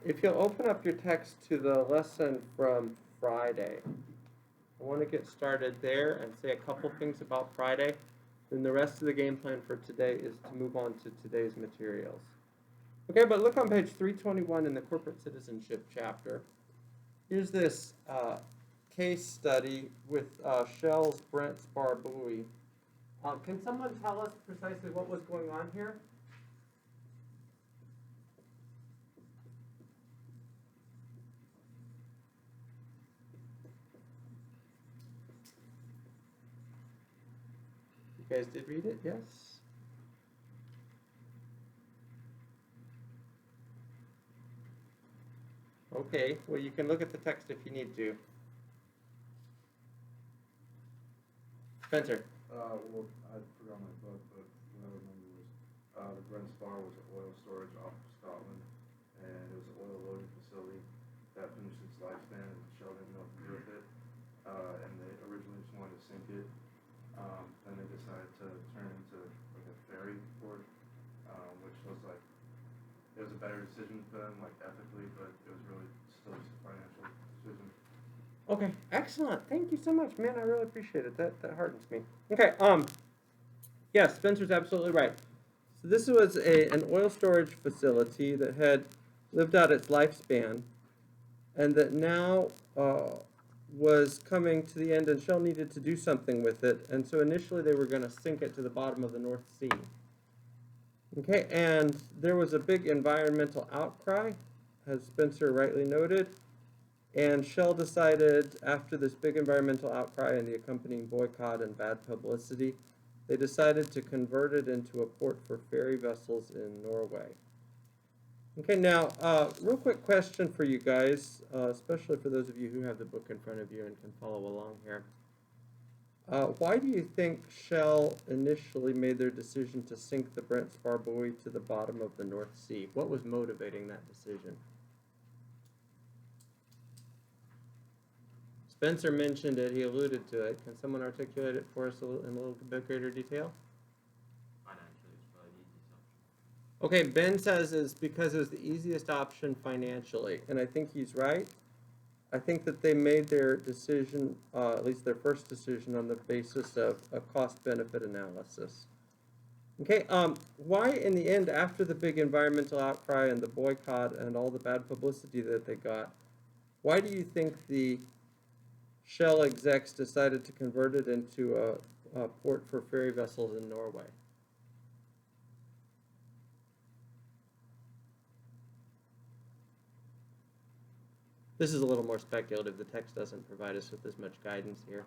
If you'll open up your text to the lesson from Friday, I want to get started there and say a couple things about Friday. Then the rest of the game plan for today is to move on to today's materials. Okay, but look on page 321 in the corporate citizenship chapter. Here's this case study with Shell's Brent Spar buoy. Can someone tell us precisely what was going on here? You guys did read it, yes? Okay, well, you can look at the text if you need to. Spencer. Well, I forgot my book, but what I remember was the Brent Spar was an oil storage off of Scotland, and it was an oil loading facility that finished its lifespan, and Shell didn't know what to do with it, and they originally just wanted to sink it. Then they decided to turn it into like a ferry port, which was like, it was a better decision for them, like ethically, but it was really still just a financial decision. Okay, excellent. Thank you so much, man. I really appreciate it. That hardens me. Okay, yes, Spencer's absolutely right. So this was an oil storage facility that had lived out its lifespan, and that now was coming to the end, and Shell needed to do something with it. And so initially they were going to sink it to the bottom of the North Sea. Okay, and there was a big environmental outcry, as Spencer rightly noted. And Shell decided, after this big environmental outcry and the accompanying boycott and bad publicity, they decided to convert it into a port for ferry vessels in Norway. Okay, now, real quick question for you guys, especially for those of you who have the book in front of you and can follow along here. Why do you think Shell initially made their decision to sink the Brent Spar buoy to the bottom of the North Sea? What was motivating that decision? Spencer mentioned it, he alluded to it. Can someone articulate it for us in a little bit greater detail? Financially, it's probably the easiest option. Okay, Ben says it's because it was the easiest option financially, and I think he's right. I think that they made their decision, at least their first decision, on the basis of a cost-benefit analysis. Okay, why in the end, after the big environmental outcry and the boycott and all the bad publicity that they got, why do you think the Shell execs decided to convert it into a port for ferry vessels in Norway? This is a little more speculative. The text doesn't provide us with as much guidance here.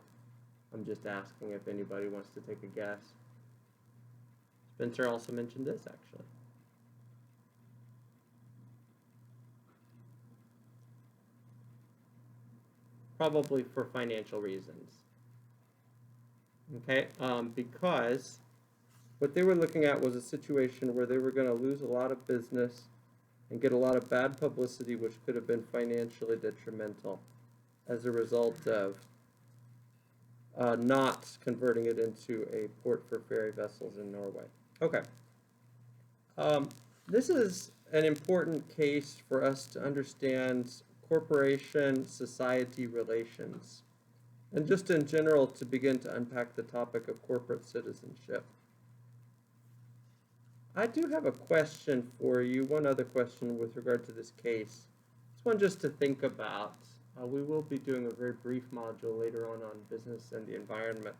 I'm just asking if anybody wants to take a guess. Spencer also mentioned this, actually. Probably for financial reasons. Okay, because what they were looking at was a situation where they were going to lose a lot of business and get a lot of bad publicity, which could have been financially detrimental as a result of not converting it into a port for ferry vessels in Norway. Okay. This is an important case for us to understand corporation-society relations, and just in general to begin to unpack the topic of corporate citizenship. I do have a question for you, one other question with regard to this case. This one just to think about. We will be doing a very brief module later on business and the environment.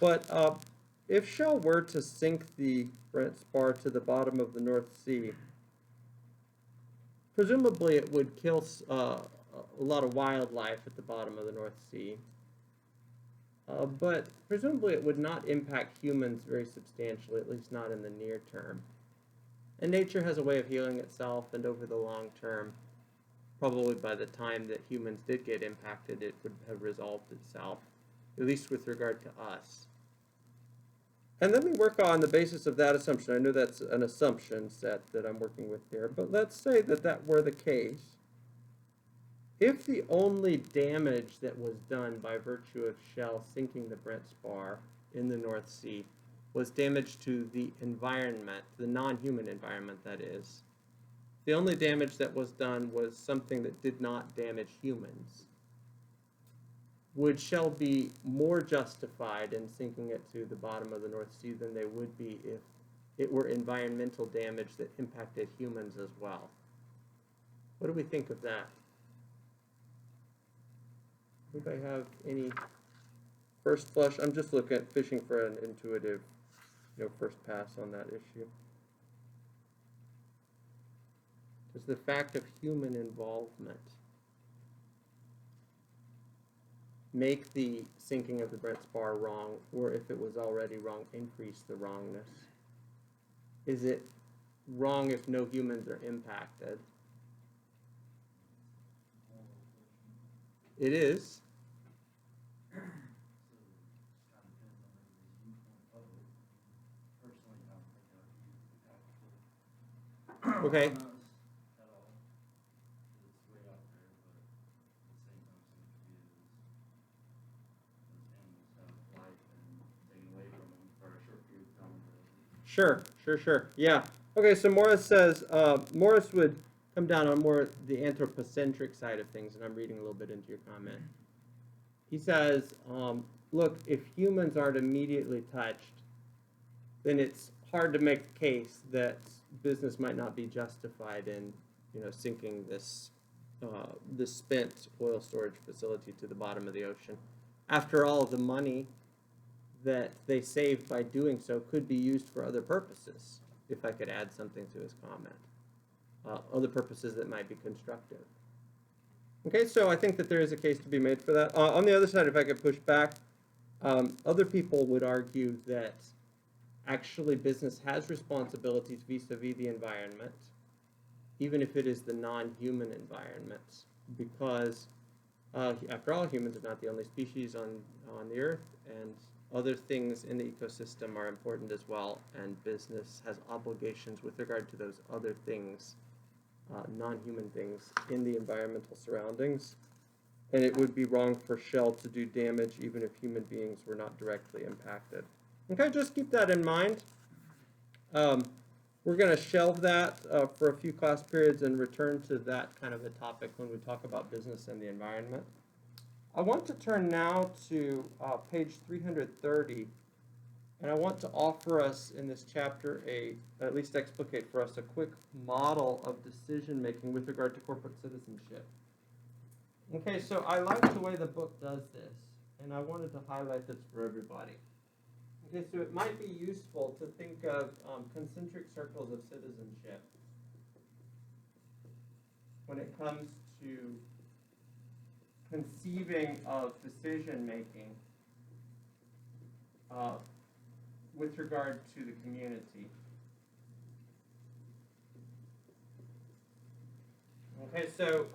But if Shell were to sink the Brent Spar to the bottom of the North Sea, presumably it would kill a lot of wildlife at the bottom of the North Sea. But presumably it would not impact humans very substantially, at least not in the near term. And nature has a way of healing itself, and over the long term, probably by the time that humans did get impacted, it would have resolved itself, at least with regard to us. And let me work on the basis of that assumption. I know that's an assumption set that I'm working with here, but let's say that that were the case. If the only damage that was done by virtue of Shell sinking the Brent Spar in the North Sea was damage to the environment, the non-human environment that is, the only damage that was done was something that did not damage humans. Would Shell be more justified in sinking it to the bottom of the North Sea than they would be if it were environmental damage that impacted humans as well? What do we think of that? Anybody have any first flush? I'm just looking at fishing for an intuitive, first pass on that issue. Does the fact of human involvement make the sinking of the Brent Spar wrong, or if it was already wrong, increase the wrongness? Is it wrong if no humans are impacted? It is. Okay. Sure. Yeah. Okay, so Morris says, Morris would come down on more the anthropocentric side of things, and I'm reading a little bit into your comment. He says, look, if humans aren't immediately touched, then it's hard to make a case that business might not be justified in, sinking this spent oil storage facility to the bottom of the ocean. After all, the money that they saved by doing so could be used for other purposes, if I could add something to his comment. Other purposes that might be constructive. Okay, so I think that there is a case to be made for that. On the other side, if I could push back, other people would argue that actually business has responsibilities vis-a-vis the environment, even if it is the non-human environment, because after all, humans are not the only species on the earth, and other things in the ecosystem are important as well, and business has obligations with regard to those other things, non-human things in the environmental surroundings. And it would be wrong for Shell to do damage even if human beings were not directly impacted. Okay, just keep that in mind. We're going to shelve that for a few class periods and return to that kind of a topic when we talk about business and the environment. I want to turn now to page 330, and I want to offer us in this chapter at least explicate for us a quick model of decision making with regard to corporate citizenship. Okay, so I like the way the book does this, and I wanted to highlight this for everybody. Okay, so it might be useful to think of concentric circles of citizenship when it comes to conceiving of decision making with regard to the community. Okay, so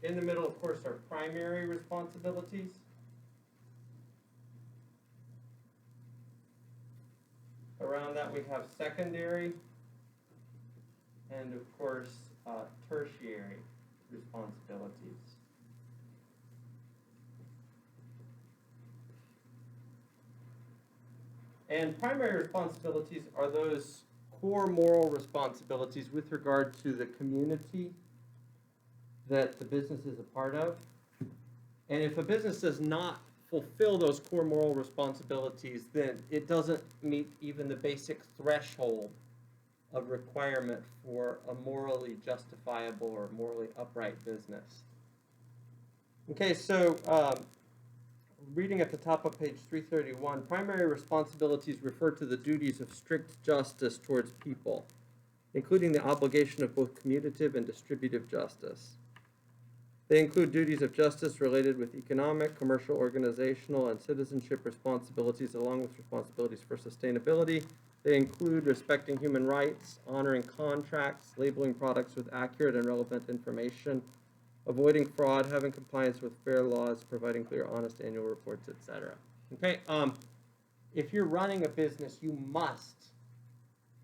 in the middle, of course, are primary responsibilities. Around that, we have secondary, and of course, tertiary responsibilities. And primary responsibilities are those core moral responsibilities with regard to the community that the business is a part of. And if a business does not fulfill those core moral responsibilities, then it doesn't meet even the basic threshold of requirement for a morally justifiable or morally upright business. Okay, so reading at the top of page 331, primary responsibilities refer to the duties of strict justice towards people, including the obligation of both commutative and distributive justice. They include duties of justice related with economic, commercial, organizational, and citizenship responsibilities, along with responsibilities for sustainability. They include respecting human rights, honoring contracts, labeling products with accurate and relevant information, avoiding fraud, having compliance with fair laws, providing clear, honest annual reports, etc. Okay, if you're running a business, you must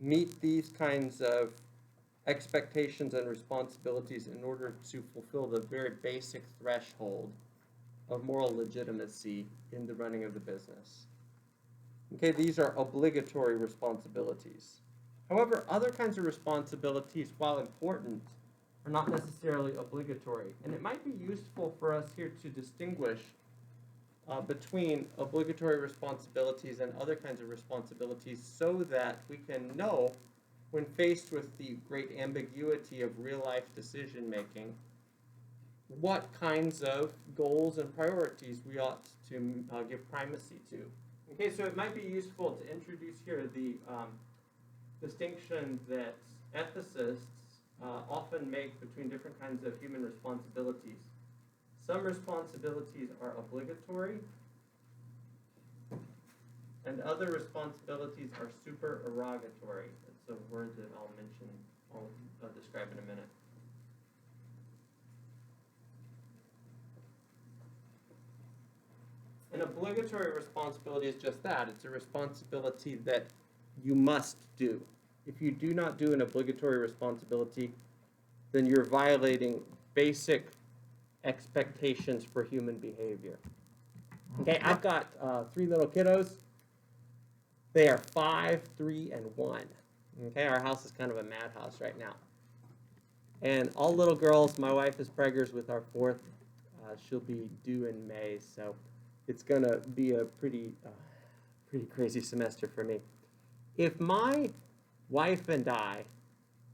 meet these kinds of expectations and responsibilities in order to fulfill the very basic threshold of moral legitimacy in the running of the business. Okay, these are obligatory responsibilities. However, other kinds of responsibilities, while important, are not necessarily obligatory. And it might be useful for us here to distinguish between obligatory responsibilities and other kinds of responsibilities so that we can know when faced with the great ambiguity of real life decision making, what kinds of goals and priorities we ought to give primacy to. Okay, so it might be useful to introduce here the distinction that ethicists often make between different kinds of human responsibilities. Some responsibilities are obligatory, and other responsibilities are supererogatory. That's a word that I'll describe in a minute. An obligatory responsibility is just that. It's a responsibility that you must do. If you do not do an obligatory responsibility, then you're violating basic expectations for human behavior. Okay, I've got 3 little kiddos. They are 5, 3, and 1. Okay, our house is kind of a madhouse right now. And all little girls. My wife is preggers with our 4th. She'll be due in May, so it's gonna be a pretty crazy semester for me. If my wife and I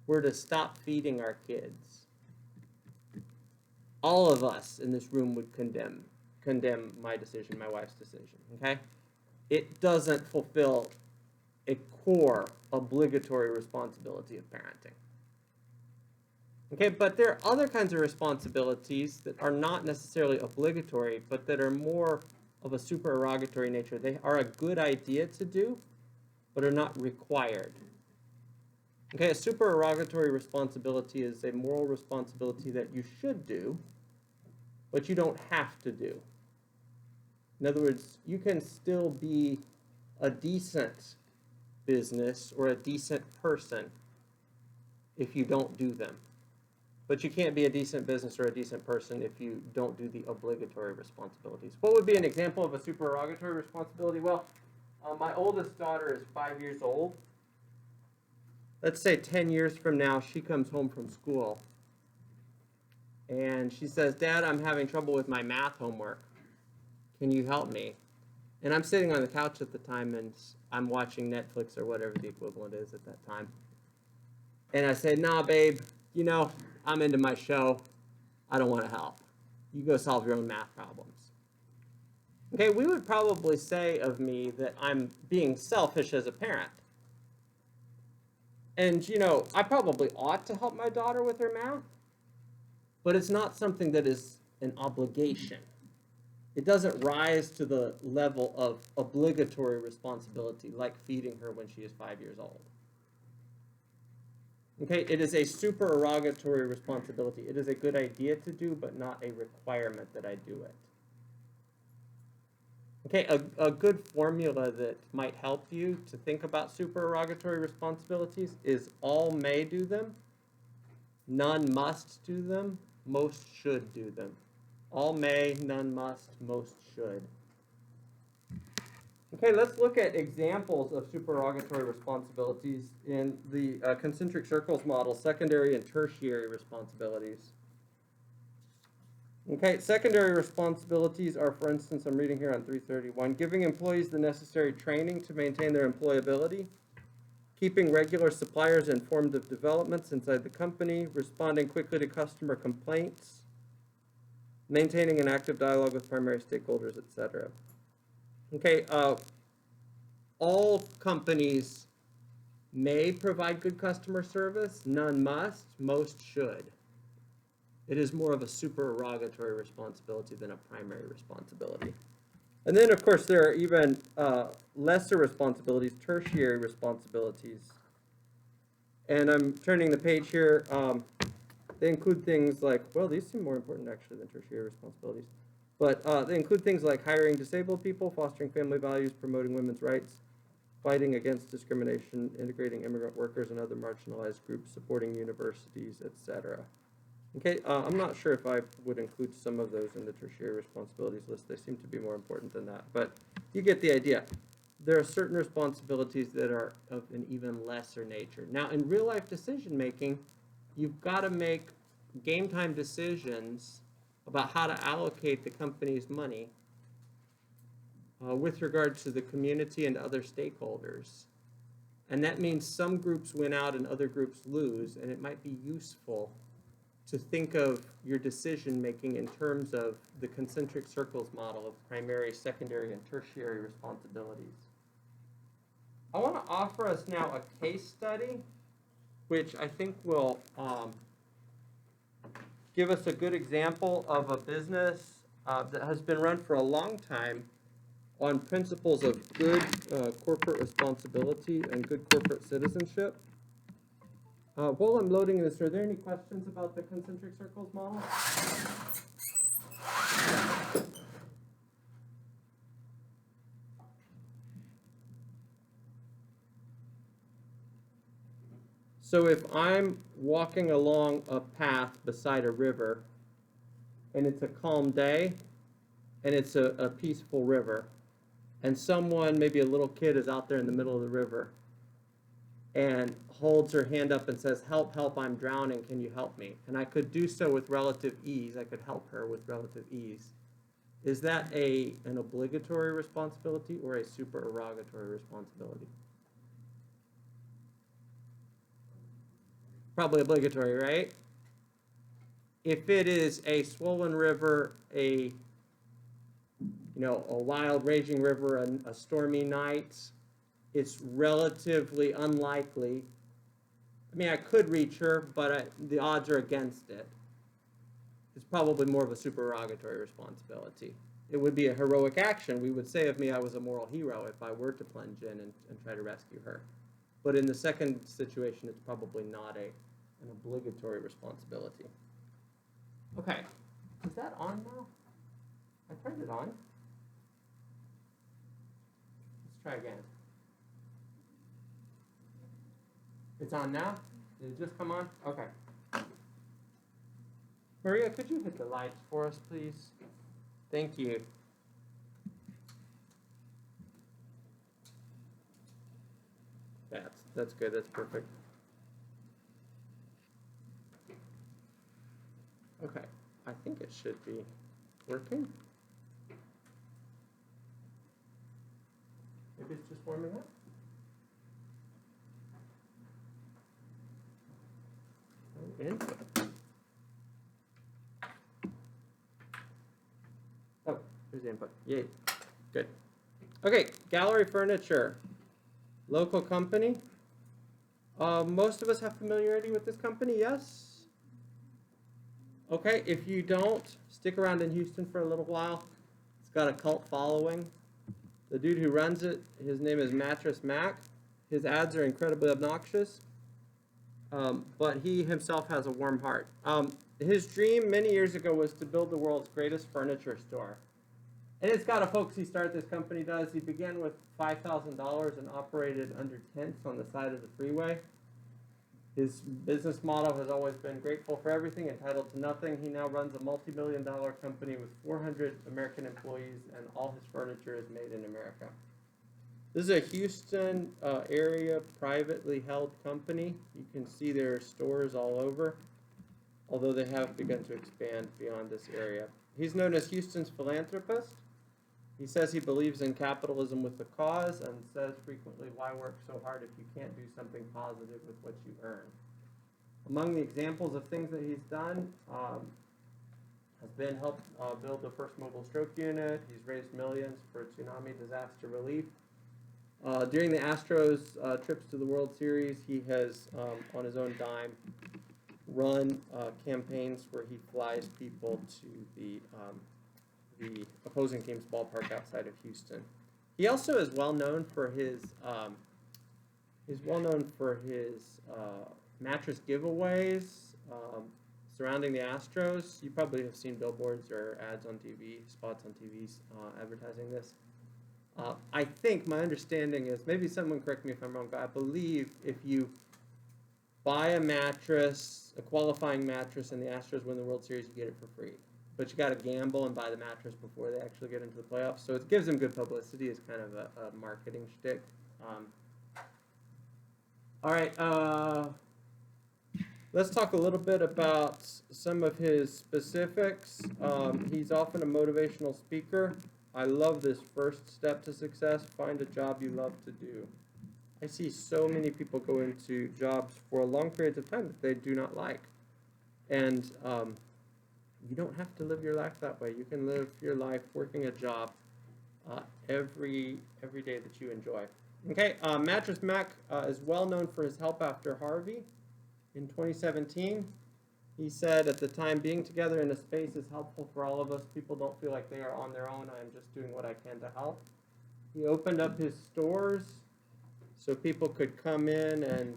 were to stop feeding our kids, all of us in this room would condemn my decision, my wife's decision, okay? It doesn't fulfill a core obligatory responsibility of parenting. Okay, but there are other kinds of responsibilities that are not necessarily obligatory, but that are more of a supererogatory nature. They are a good idea to do, but are not required. Okay, a supererogatory responsibility is a moral responsibility that you should do, but you don't have to do. In other words, you can still be a decent business or a decent person if you don't do them. But you can't be a decent business or a decent person if you don't do the obligatory responsibilities. What would be an example of a supererogatory responsibility? Well, my oldest daughter is 5 years old. Let's say 10 years from now, she comes home from school and she says, "Dad, I'm having trouble with my math homework. Can you help me?" And I'm sitting on the couch at the time and I'm watching Netflix or whatever the equivalent is at that time. And I say, "Nah, babe, you know, I'm into my show. I don't want to help. You go solve your own math problems." Okay, we would probably say of me that I'm being selfish as a parent. And, you know, I probably ought to help my daughter with her math, but it's not something that is an obligation. It doesn't rise to the level of obligatory responsibility like feeding her when she is 5 years old. Okay, it is a supererogatory responsibility. It is a good idea to do, but not a requirement that I do it. Okay, a good formula that might help you to think about supererogatory responsibilities is all may do them, none must do them, most should do them. All may, none must, most should. Okay, let's look at examples of supererogatory responsibilities in the concentric circles model, secondary and tertiary responsibilities. Okay, secondary responsibilities are, for instance, I'm reading here on 331, giving employees the necessary training to maintain their employability, keeping regular suppliers informed of developments inside the company, responding quickly to customer complaints, maintaining an active dialogue with primary stakeholders, etc. Okay, all companies may provide good customer service, none must, most should. It is more of a supererogatory responsibility than a primary responsibility. And then, of course, there are even lesser responsibilities, tertiary responsibilities. And I'm turning the page here. They include things like, well, these seem more important actually than tertiary responsibilities. But they include things like hiring disabled people, fostering family values, promoting women's rights, fighting against discrimination, integrating immigrant workers and other marginalized groups, supporting universities, etc. Okay, I'm not sure if I would include some of those in the tertiary responsibilities list. They seem to be more important than that, but you get the idea. there are certain responsibilities that are of an even lesser nature. Now, in real life decision making, you've got to make game time decisions about how to allocate the company's money with regard to the community and other stakeholders. And that means some groups win out and other groups lose, and it might be useful to think of your decision making in terms of the concentric circles model of primary, secondary, and tertiary responsibilities. I want to offer us now a case study, which I think will give us a good example of a business that has been run for a long time on principles of good corporate responsibility and good corporate citizenship. While I'm loading this, are there any questions about the concentric circles model? So if I'm walking along a path beside a river, and it's a calm day, and it's a peaceful river, and someone, maybe a little kid, is out there in the middle of the river and holds her hand up and says, "Help, help, I'm drowning, can you help me?" And I could do so with relative ease. I could help her with relative ease. Is that an obligatory responsibility or a supererogatory responsibility? Probably obligatory, right? If it is a swollen river, a wild raging river, a stormy night, it's relatively unlikely. I mean, I could reach her, but the odds are against it. It's probably more of a supererogatory responsibility. It would be a heroic action. We would say of me I was a moral hero if I were to plunge in and try to rescue her. But in the second situation, it's probably not an obligatory responsibility. Okay, is that on now? I turned it on. Let's try again. It's on now? Did it just come on? Okay. Maria, could you hit the lights for us, please? Thank you. That's good. That's perfect. Okay. I think it should be working. Maybe it's just warming up. Input. Oh, here's the input. Yay. Good. Okay, Gallery Furniture. Local company. Most of us have familiarity with this company, yes? Okay, if you don't, stick around in Houston for a little while. It's got a cult following. The dude who runs it, his name is Mattress Mac. His ads are incredibly obnoxious, but he himself has a warm heart. His dream many years ago was to build the world's greatest furniture store. And it's got a folksy start, this company does. He began with $5,000 and operated under tents on the side of the freeway. His business motto has always been grateful for everything, entitled to nothing. He now runs a multi-million-dollar company with 400 American employees, and all his furniture is made in America. This is a Houston area privately held company. You can see there are stores all over, although they have begun to expand beyond this area. He's known as Houston's philanthropist. He says he believes in capitalism with the cause and says frequently, why work so hard if you can't do something positive with what you earn? Among the examples of things that he's done has been help build the first mobile stroke unit. He's raised millions for tsunami disaster relief. During the Astros trips to the World Series, he has, on his own dime, run campaigns where he flies people to the opposing team's ballpark outside of Houston. He also is well known for his mattress giveaways surrounding the Astros. You probably have seen billboards or ads on TV, spots on TV advertising this. I think my understanding is, maybe someone correct me if I'm wrong, but I believe if you buy a mattress, a qualifying mattress, and the Astros win the World Series, you get it for free. but you got to gamble and buy the mattress before they actually get into the playoffs. So it gives them good publicity. It's kind of a marketing shtick. All right, let's talk a little bit about some of his specifics. He's often a motivational speaker. I love this first step to success: find a job you love to do. I see so many people go into jobs for long periods of time that they do not like. And you don't have to live your life that way. You can live your life working a job every day that you enjoy. Okay, Mattress Mac is well known for his help after Harvey. In 2017, he said, at the time, being together in a space is helpful for all of us. People don't feel like they are on their own. I am just doing what I can to help. He opened up his stores so people could come in and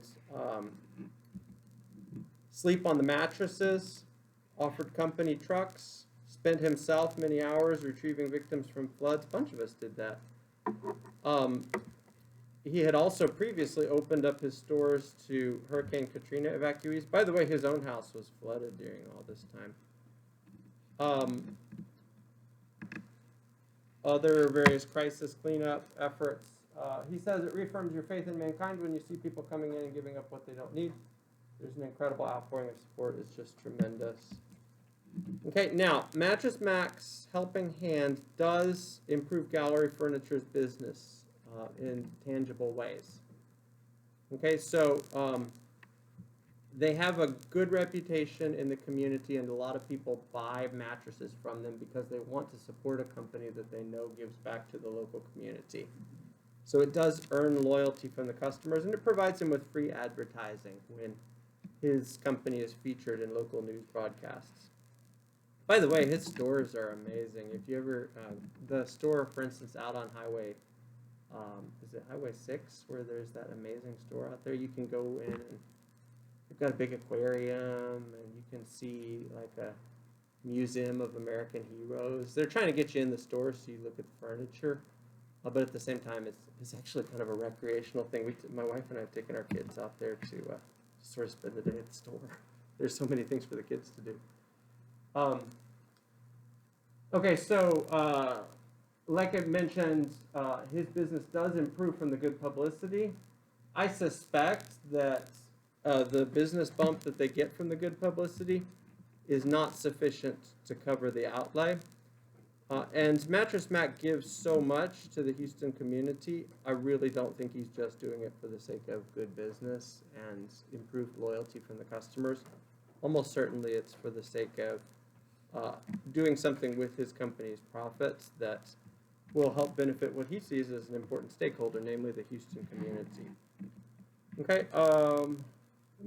sleep on the mattresses, offered company trucks, spent himself many hours retrieving victims from floods. A bunch of us did that. He had also previously opened up his stores to Hurricane Katrina evacuees. By the way, his own house was flooded during all this time. Other various crisis cleanup efforts. He says it reaffirms your faith in mankind when you see people coming in and giving up what they don't need. There's an incredible outpouring of support. It's just tremendous. Okay, now, Mattress Mac's helping hand does improve Gallery Furniture's business in tangible ways. Okay, so they have a good reputation in the community, and a lot of people buy mattresses from them because they want to support a company that they know gives back to the local community. So it does earn loyalty from the customers, and it provides them with free advertising when his company is featured in local news broadcasts. By the way, his stores are amazing. If you ever, the store, for instance, out on Highway, is it Highway 6, where there's that amazing store out there? You can go in and they've got a big aquarium, and you can see like a museum of American heroes. They're trying to get you in the store so you look at the furniture, but at the same time, it's actually kind of a recreational thing. My wife and I have taken our kids out there to sort of spend the day at the store. There's so many things for the kids to do. Okay, so like I mentioned, his business does improve from the good publicity. I suspect that the business bump that they get from the good publicity is not sufficient to cover the outlay. And Mattress Mac gives so much to the Houston community, I really don't think he's just doing it for the sake of good business and improved loyalty from the customers. Almost certainly it's for the sake of doing something with his company's profits that will help benefit what he sees as an important stakeholder, namely the Houston community. Okay, let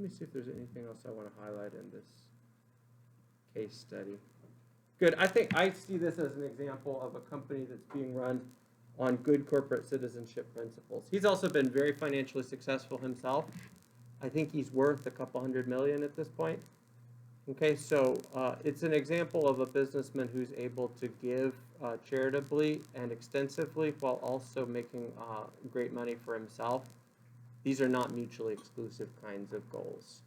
me see if there's anything else I want to highlight in this case study. Good. I think I see this as an example of a company that's being run on good corporate citizenship principles. He's also been very financially successful himself. I think he's worth a couple $100 million at this point. Okay, so it's an example of a businessman who's able to give charitably and extensively while also making great money for himself. These are not mutually exclusive kinds of goals.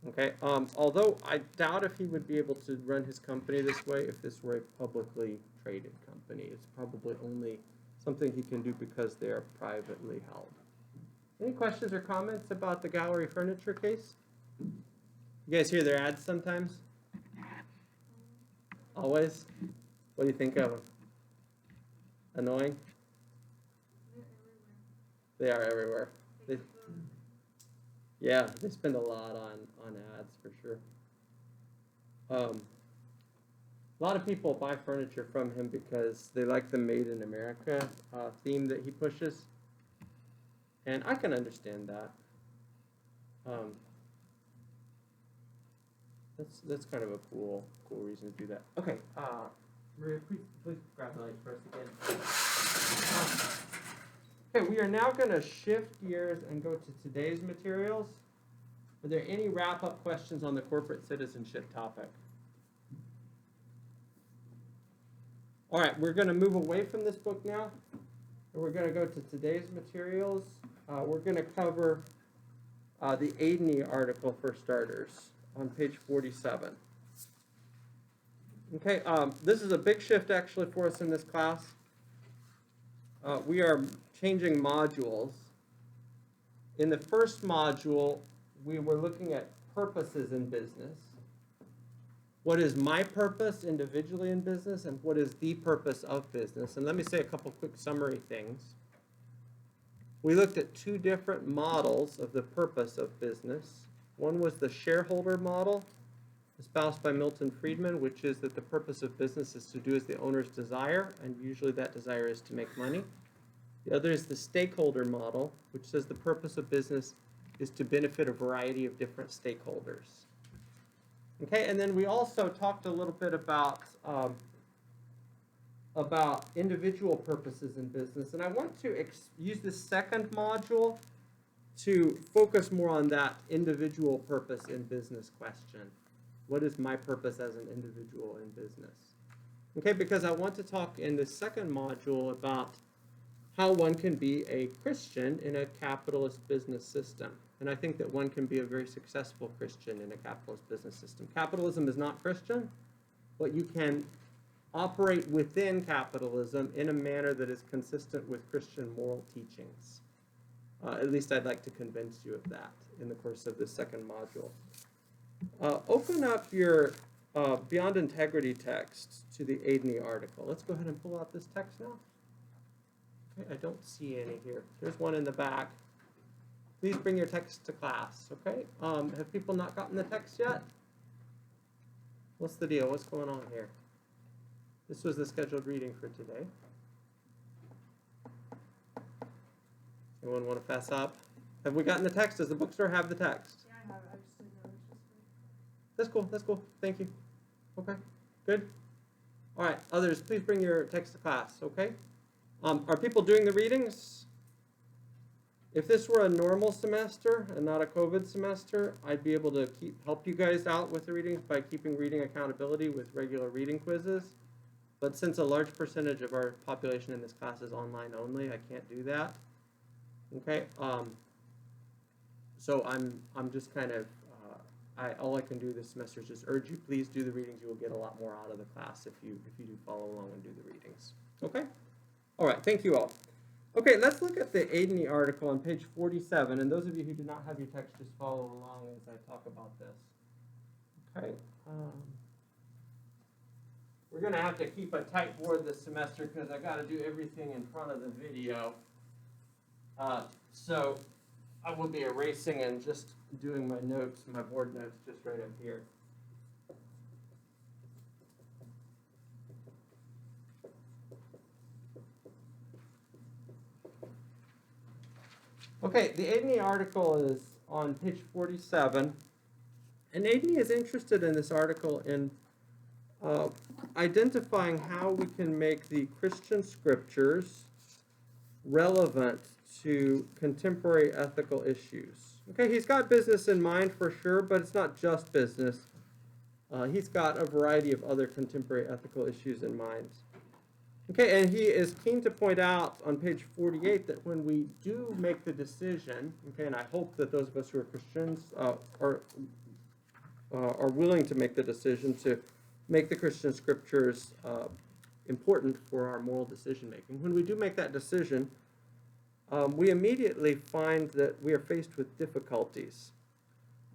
Okay, although I doubt if he would be able to run his company this way if this were a publicly traded company. It's probably only something he can do because they are privately held. Any questions or comments about the Gallery Furniture case? You guys hear their ads sometimes? Always? What do you think of them? Annoying? They are everywhere. Yeah, they spend a lot on ads for sure. A lot of people buy furniture from him because they like the Made in America theme that he pushes. And I can understand that. That's kind of a cool reason to do that. Okay, Maria, please grab the lights for us again. Okay, we are now going to shift gears and go to today's materials. Are there any wrap-up questions on the corporate citizenship topic? All right, we're going to move away from this book now, and we're going to go to today's materials. We're going to cover the Aidney article for starters on page 47. Okay, this is a big shift actually for us in this class. We are changing modules. In the first module, we were looking at purposes in business. What is my purpose individually in business, and what is the purpose of business? And let me say a couple quick summary things. We looked at two different models of the purpose of business. One was the shareholder model, espoused by Milton Friedman, which is that the purpose of business is to do as the owner's desire, and usually that desire is to make money. The other is the stakeholder model, which says the purpose of business is to benefit a variety of different stakeholders. Okay, and then we also talked a little bit about individual purposes in business, and I want to use this second module to focus more on that individual purpose in business question. What is my purpose as an individual in business? Okay, because I want to talk in the second module about how one can be a Christian in a capitalist business system. And I think that one can be a very successful Christian in a capitalist business system. Capitalism is not Christian, but you can operate within capitalism in a manner that is consistent with Christian moral teachings. At least I'd like to convince you of that in the course of this second module. Open up your Beyond Integrity text to the Aidney article. Let's go ahead and pull out this text now. Okay, I don't see any here. There's one in the back. Please bring your text to class, okay? Have people not gotten the text yet? What's the deal? What's going on here? This was the scheduled reading for today. Anyone want to fess up? Have we gotten the text? Does the bookstore have the text? Yeah, I have it. I just didn't know it was just That's cool. That's cool. Thank you. Okay, good. All right, others, please bring your text to class, okay? Are people doing the readings? If this were a normal semester and not a COVID semester, I'd be able to help you guys out with the readings by keeping reading accountability with regular reading quizzes. But since a large percentage of our population in this class is online only, I can't do that. Okay. So I'm just kind of all I can do this semester is just urge you, please do the readings. You will get a lot more out of the class if you do follow along and do the readings. Okay. All right. Thank you all. Okay, let's look at the Aidney article on page 47. And those of you who do not have your text, just follow along as I talk about this. Okay. We're going to have to keep a tight board this semester because I got to do everything in front of the video. So I will be erasing and just doing my notes, my board notes, just right up here. Okay, the Aidney article is on page 47. And Aidney is interested in this article in identifying how we can make the Christian scriptures relevant to contemporary ethical issues. Okay, he's got business in mind for sure, but it's not just business. He's got a variety of other contemporary ethical issues in mind. Okay, and he is keen to point out on page 48 that when we do make the decision, okay, and I hope that those of us who are Christians are willing to make the decision to make the Christian scriptures important for our moral decision making. When we do make that decision, we immediately find that we are faced with difficulties.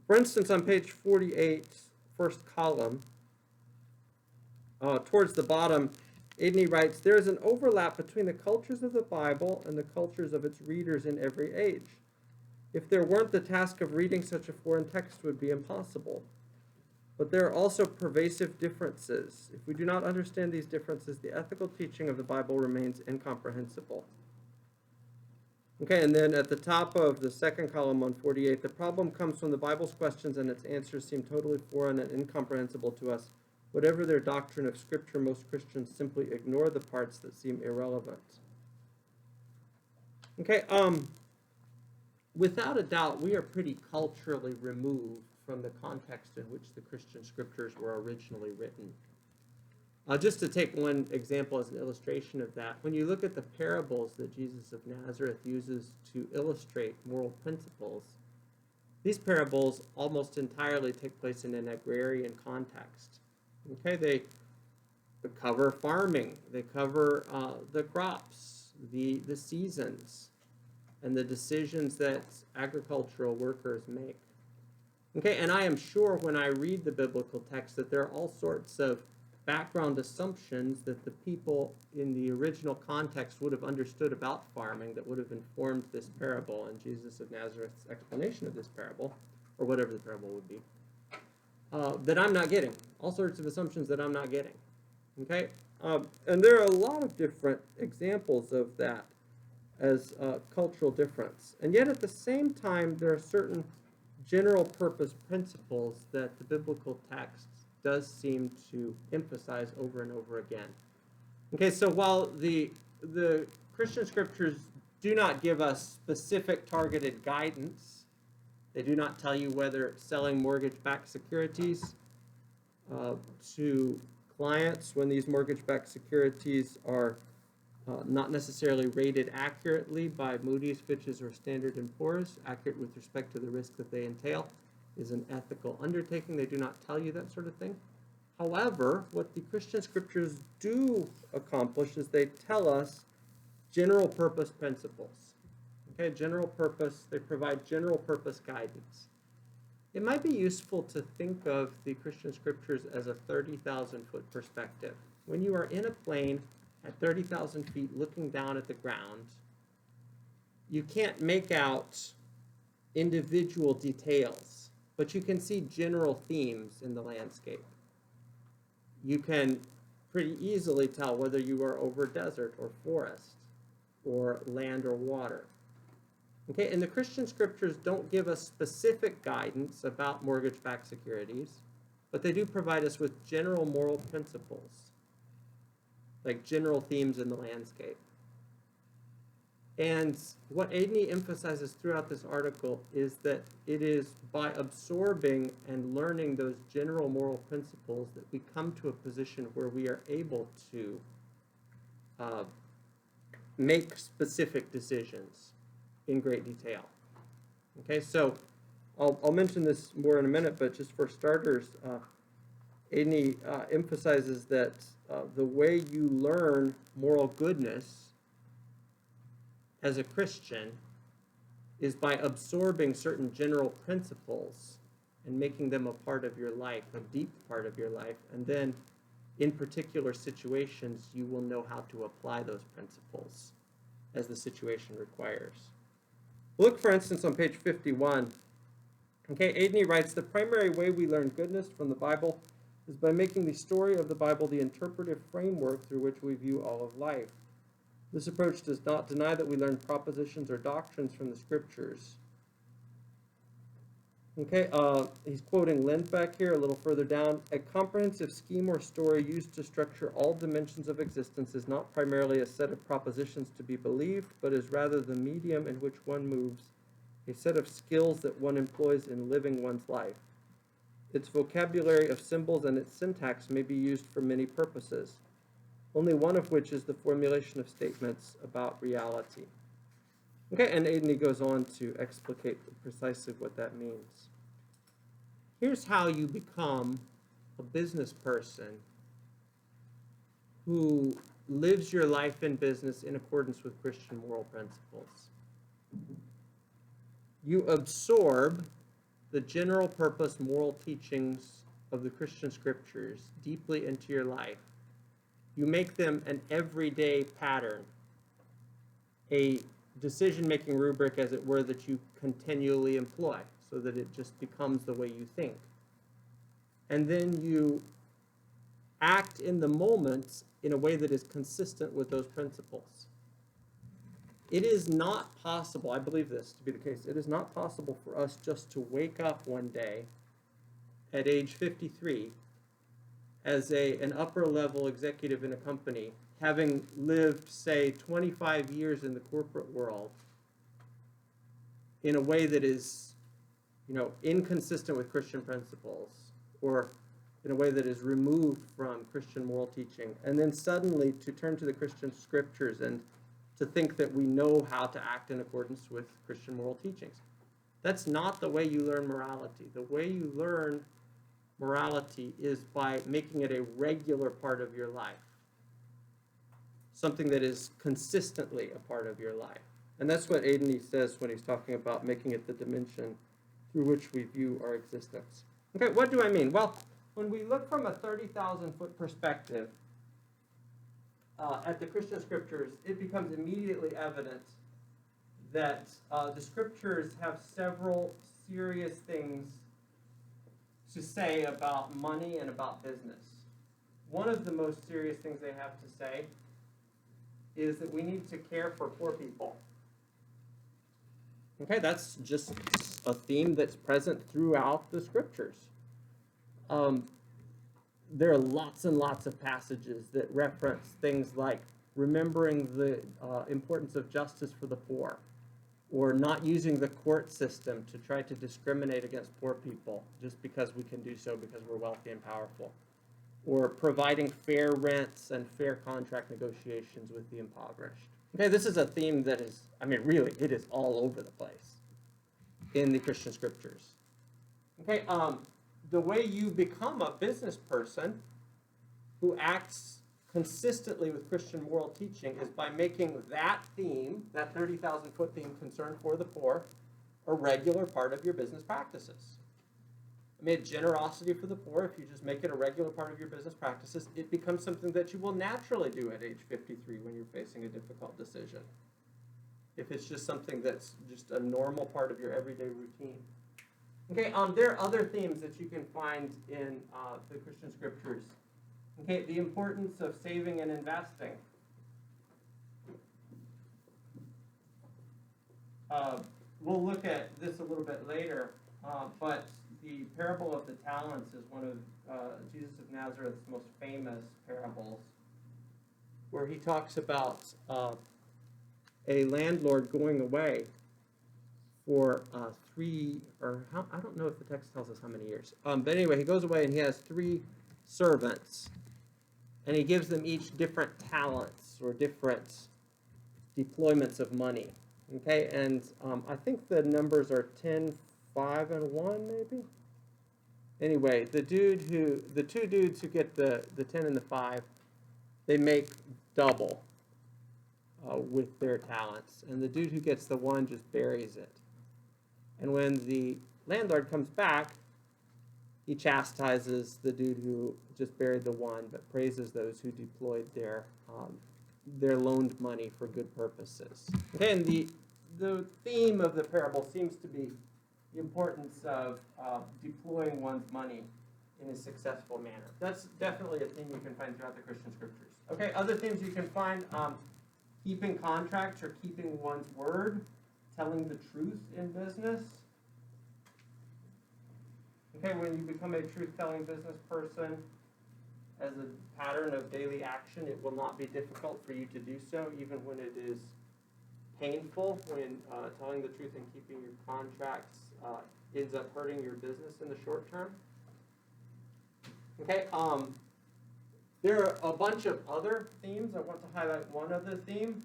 For instance, on page 48, first column, towards the bottom, Aidney writes, there is an overlap between the cultures of the Bible and the cultures of its readers in every age. If there weren't, the task of reading such a foreign text would be impossible. But there are also pervasive differences. If we do not understand these differences, the ethical teaching of the Bible remains incomprehensible. Okay, and then at the top of the second column on 48, the problem comes from the Bible's questions and its answers seem totally foreign and incomprehensible to us. Whatever their doctrine of Scripture, most Christians simply ignore the parts that seem irrelevant. Okay, without a doubt, we are pretty culturally removed from the context in which the Christian Scriptures were originally written. Just to take one example as an illustration of that, when you look at the parables that Jesus of Nazareth uses to illustrate moral principles, these parables almost entirely take place in an agrarian context. Okay, cover farming. They cover the crops, the seasons, and the decisions that agricultural workers make. Okay, and I am sure when I read the biblical text that there are all sorts of background assumptions that the people in the original context would have understood about farming that would have informed this parable and Jesus of Nazareth's explanation of this parable, or whatever the parable would be, that I'm not getting. All sorts of assumptions that I'm not getting. Okay? And there are a lot of different examples of that as cultural difference. And yet at the same time, there are certain general purpose principles that the biblical text does seem to emphasize over and over again. Okay, so while the Christian scriptures do not give us specific targeted guidance, they do not tell you whether selling mortgage-backed securities to clients when these mortgage-backed securities are not necessarily rated accurately by Moody's, Fitch's, or Standard & Poor's, accurate with respect to the risk that they entail, is an ethical undertaking. They do not tell you that sort of thing. However, what the Christian scriptures do accomplish is they tell us general purpose principles. Okay, general purpose, they provide general purpose guidance. It might be useful to think of the Christian scriptures as a 30,000-foot perspective. When you are in a plane at 30,000 feet looking down at the ground, you can't make out individual details, but you can see general themes in the landscape. You can pretty easily tell whether you are over desert or forest or land or water. Okay, and the Christian scriptures don't give us specific guidance about mortgage-backed securities, but they do provide us with general moral principles, like general themes in the landscape. And what Adney emphasizes throughout this article is that it is by absorbing and learning those general moral principles that we come to a position where we are able to make specific decisions in great detail. Okay, so I'll mention this more in a minute, but just for starters, Adney emphasizes that the way you learn moral goodness as a Christian is by absorbing certain general principles and making them a part of your life, a deep part of your life, and then in particular situations you will know how to apply those principles as the situation requires. Look, for instance, on page 51. Okay, Adney writes, the primary way we learn goodness from the Bible is by making the story of the Bible the interpretive framework through which we view all of life. This approach does not deny that we learn propositions or doctrines from the scriptures. Okay, he's quoting Lindbeck here a little further down. A comprehensive scheme or story used to structure all dimensions of existence is not primarily a set of propositions to be believed, but is rather the medium in which one moves, a set of skills that one employs in living one's life. Its vocabulary of symbols and its syntax may be used for many purposes, only one of which is the formulation of statements about reality. Okay, and Adney goes on to explicate precisely what that means. Here's how you become a business person who lives your life in business in accordance with Christian moral principles. You absorb the general purpose moral teachings of the Christian scriptures deeply into your life. You make them an everyday pattern, a decision-making rubric, as it were, that you continually employ so that it just becomes the way you think. And then you act in the moment in a way that is consistent with those principles. It is not possible, I believe this to be the case, it is not possible for us just to wake up one day at age 53 as an upper-level executive in a company, having lived, say, 25 years in the corporate world in a way that is, inconsistent with Christian principles, or in a way that is removed from Christian moral teaching, and then suddenly to turn to the Christian scriptures and to think that we know how to act in accordance with Christian moral teachings. That's not the way you learn morality. The way you learn morality is by making it a regular part of your life, something that is consistently a part of your life. And that's what Adeny says when he's talking about making it the dimension through which we view our existence. Okay, what do I mean? Well, when we look from a 30,000-foot perspective at the Christian scriptures, it becomes immediately evident that the scriptures have several serious things to say about money and about business. One of the most serious things they have to say is that we need to care for poor people. Okay, that's just a theme that's present throughout the scriptures. There are lots and lots of passages that reference things like remembering the importance of justice for the poor, or not using the court system to try to discriminate against poor people just because we can do so because we're wealthy and powerful, or providing fair rents and fair contract negotiations with the impoverished. Okay, this is a theme that is, I mean, really, it is all over the place in the Christian scriptures. Okay, the way you become a business person who acts consistently with Christian moral teaching is by making that theme, that 30,000-foot theme, concern for the poor, a regular part of your business practices. I mean, generosity for the poor, if you just make it a regular part of your business practices, it becomes something that you will naturally do at age 53 when you're facing a difficult decision. If it's just something that's just a normal part of your everyday routine. Okay, there are other themes that you can find in the Christian scriptures. Okay, the importance of saving and investing. We'll look at this a little bit later, but the parable of the talents is one of Jesus of Nazareth's most famous parables, where he talks about a landlord going away for I don't know if the text tells us how many years. But anyway, he goes away and he has 3 servants, and he gives them each different talents or different deployments of money. Okay, and I think the numbers are 10, 5, and 1, maybe. Anyway, the 2 dudes who get the 10 and the 5, they make double with their talents, and the dude who gets the 1 just buries it. And when the landlord comes back, he chastises the dude who just buried the 1, but praises those who deployed their loaned money for good purposes. Okay, and the theme of the parable seems to be the importance of deploying one's money in a successful manner. That's definitely a theme you can find throughout the Christian scriptures. Okay, other themes you can find, keeping contracts or keeping one's word, telling the truth in business. Okay, when you become a truth-telling business person, as a pattern of daily action, it will not be difficult for you to do so, even when it is painful, when telling the truth and keeping your contracts ends up hurting your business in the short term. Okay, there are a bunch of other themes. I want to highlight one other theme.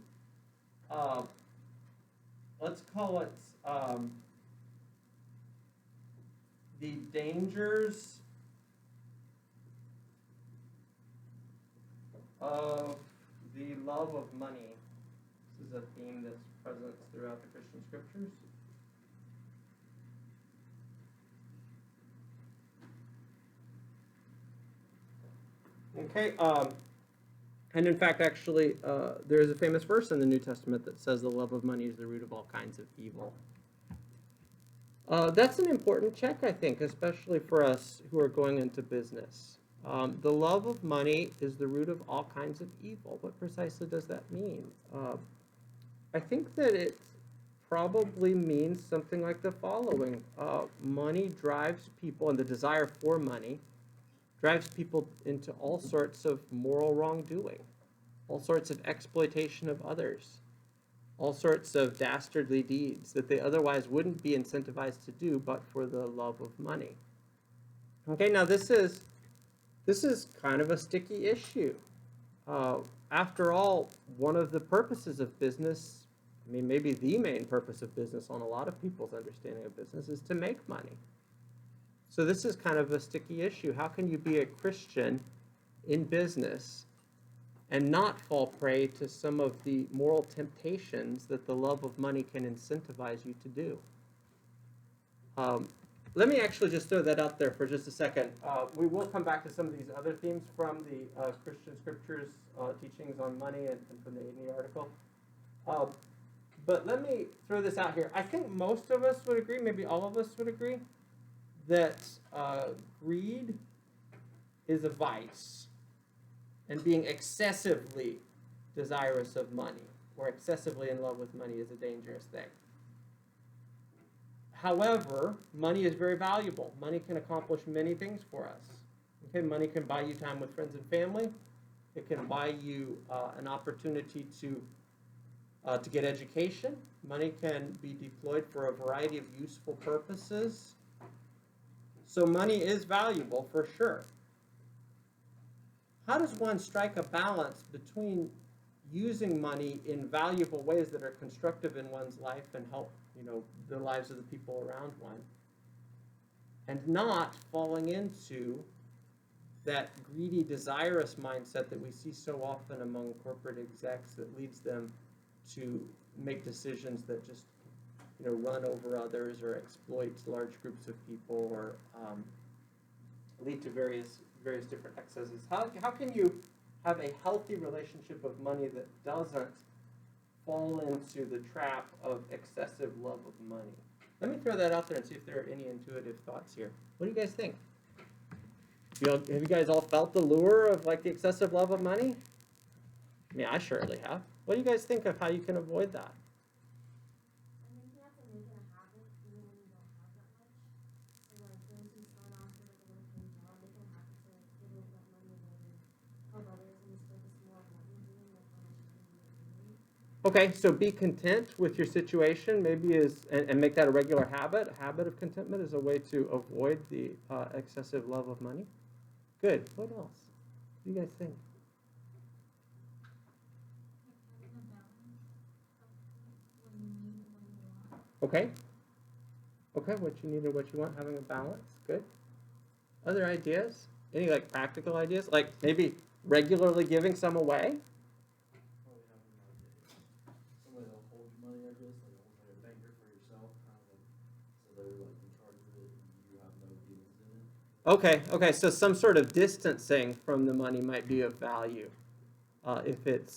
Let's call it the dangers of the love of money. This is a theme that's present throughout the Christian scriptures. Okay, and in fact, actually, there is a famous verse in the New Testament that says the love of money is the root of all kinds of evil. That's an important check, I think, especially for us who are going into business. The love of money is the root of all kinds of evil. What precisely does that mean? I think that it probably means something like the following. Money drives people, and the desire for money drives people into all sorts of moral wrongdoing, all sorts of exploitation of others, all sorts of dastardly deeds that they otherwise wouldn't be incentivized to do but for the love of money. Okay, now this is kind of a sticky issue. After all, one of the purposes of business, I mean, maybe the main purpose of business on a lot of people's understanding of business, is to make money. So this is kind of a sticky issue. How can you be a Christian in business and not fall prey to some of the moral temptations that the love of money can incentivize you to do? Let me actually just throw that out there for just a second. We will come back to some of these other themes from the Christian Scriptures teachings on money and from the Aidney article. But let me throw this out here. I think most of us would agree, maybe all of us would agree, that greed is a vice, and being excessively desirous of money or excessively in love with money is a dangerous thing. However, money is very valuable. Money can accomplish many things for us. Okay, money can buy you time with friends and family. It can buy you an opportunity to get education. Money can be deployed for a variety of useful purposes. So money is valuable for sure. How does one strike a balance between using money in valuable ways that are constructive in one's life and help, the lives of the people around one, and not falling into that greedy, desirous mindset that we see so often among corporate execs that leads them to make decisions that just, run over others or exploit large groups of people or lead to various different excesses. How can you have a healthy relationship of money that doesn't fall into the trap of excessive love of money? Let me throw that out there and see if there are any intuitive thoughts here. What do you guys think? Have you guys all felt the lure of the excessive love of money? I mean, I surely have. What do you guys think of how you can avoid that? I think you have to make it a habit even when you don't have that much. So those who start off with a low paying job, they can have to give away that money away and help others and just focus more on what you're doing than how much you can be doing. Okay, so be content with your situation, maybe and make that a regular habit. A habit of contentment is a way to avoid the excessive love of money. Good. What else? What do you guys think? Okay. Okay, what you need and what you want, having a balance. Good. Other ideas? Any practical ideas? Like maybe regularly giving some away? Probably having somebody that'll hold your money, I guess, almost like a banker for yourself, kind of so they're in charge of it and you have no dealings in it. Okay, so some sort of distancing from the money might be of value. If it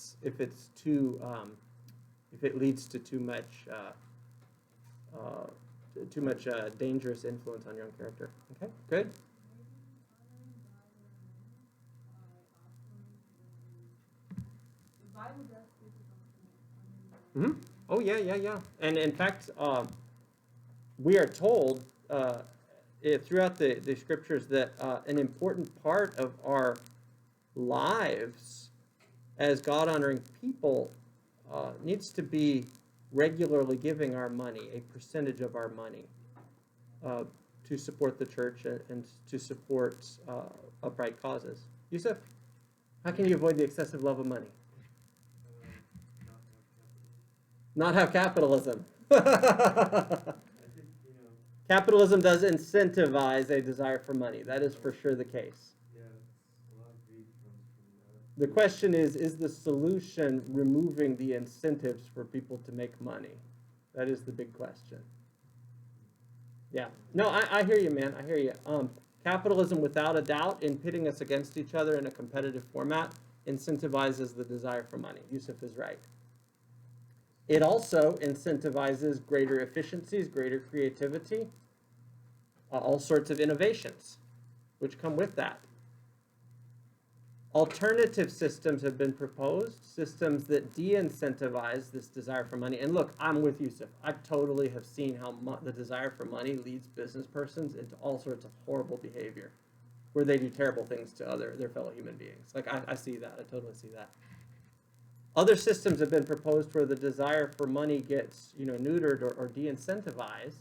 leads to too much dangerous influence on your own character. Okay, good. Mm-hmm. Oh yeah. And in fact, we are told throughout the scriptures that an important part of our lives as God-honoring people needs to be regularly giving our money, a percentage of our money, to support the church and to support upright causes. Yusuf, how can you avoid the excessive love of money? Not have capitalism. Capitalism does incentivize a desire for money. That is for sure the case. Yeah, a lot of greed comes from that. The question is the solution removing the incentives for people to make money? That is the big question. Yeah. No, I hear you, man. I hear you. Capitalism, without a doubt, in pitting us against each other in a competitive format, incentivizes the desire for money. Yusuf is right. It also incentivizes greater efficiencies, greater creativity, all sorts of innovations, which come with that. Alternative systems have been proposed, systems that de-incentivize this desire for money. And look, I'm with Yusuf. I totally have seen how the desire for money leads business persons into all sorts of horrible behavior, where they do terrible things to their fellow human beings. I see that. I totally see that. Other systems have been proposed where the desire for money gets, neutered or de-incentivized.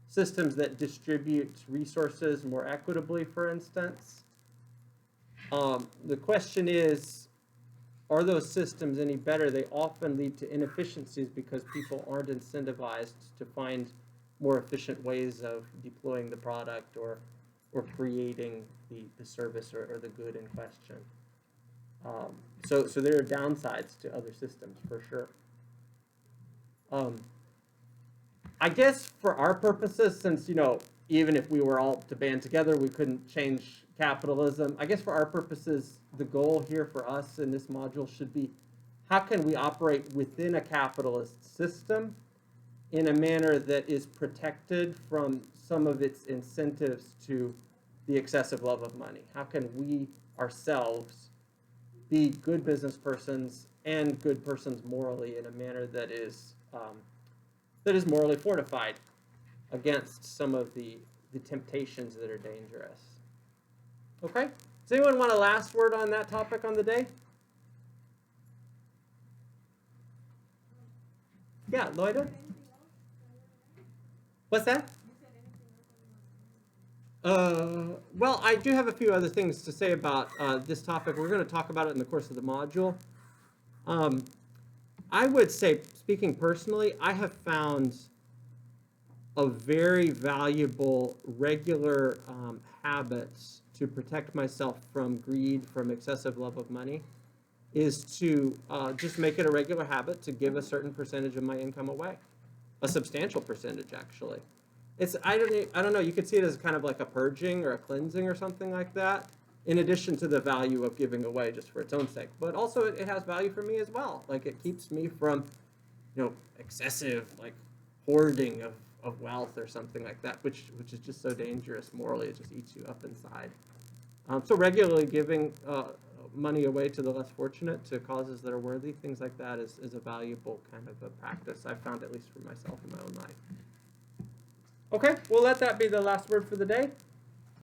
Systems that distribute resources more equitably, for instance. The question is, are those systems any better? They often lead to inefficiencies because people aren't incentivized to find more efficient ways of deploying the product or creating the service or the good in question. So there are downsides to other systems for sure. I guess for our purposes, since, even if we were all to band together, we couldn't change capitalism. I guess for our purposes, the goal here for us in this module should be, how can we operate within a capitalist system in a manner that is protected from some of its incentives to the excessive love of money? How can we ourselves be good business persons and good persons morally in a manner that is morally fortified against some of the temptations that are dangerous? Okay? Does anyone want a last word on that topic on the day? Yeah, Loida? What's that? Well, I do have a few other things to say about this topic. We're going to talk about it in the course of the module. I would say, speaking personally, I have found a very valuable regular habits to protect myself from greed, from excessive love of money, is to just make it a regular habit to give a certain percentage of my income away, a substantial percentage actually. It's I don't know. You could see it as kind of like a purging or a cleansing or something like that. In addition to the value of giving away just for its own sake, but also it has value for me as well. Like it keeps me from, excessive like hoarding of wealth or something like that, which is just so dangerous morally. It just eats you up inside. So regularly giving money away to the less fortunate, to causes that are worthy, things like that is a valuable kind of a practice I've found, at least for myself in my own life. Okay, we'll let that be the last word for the day.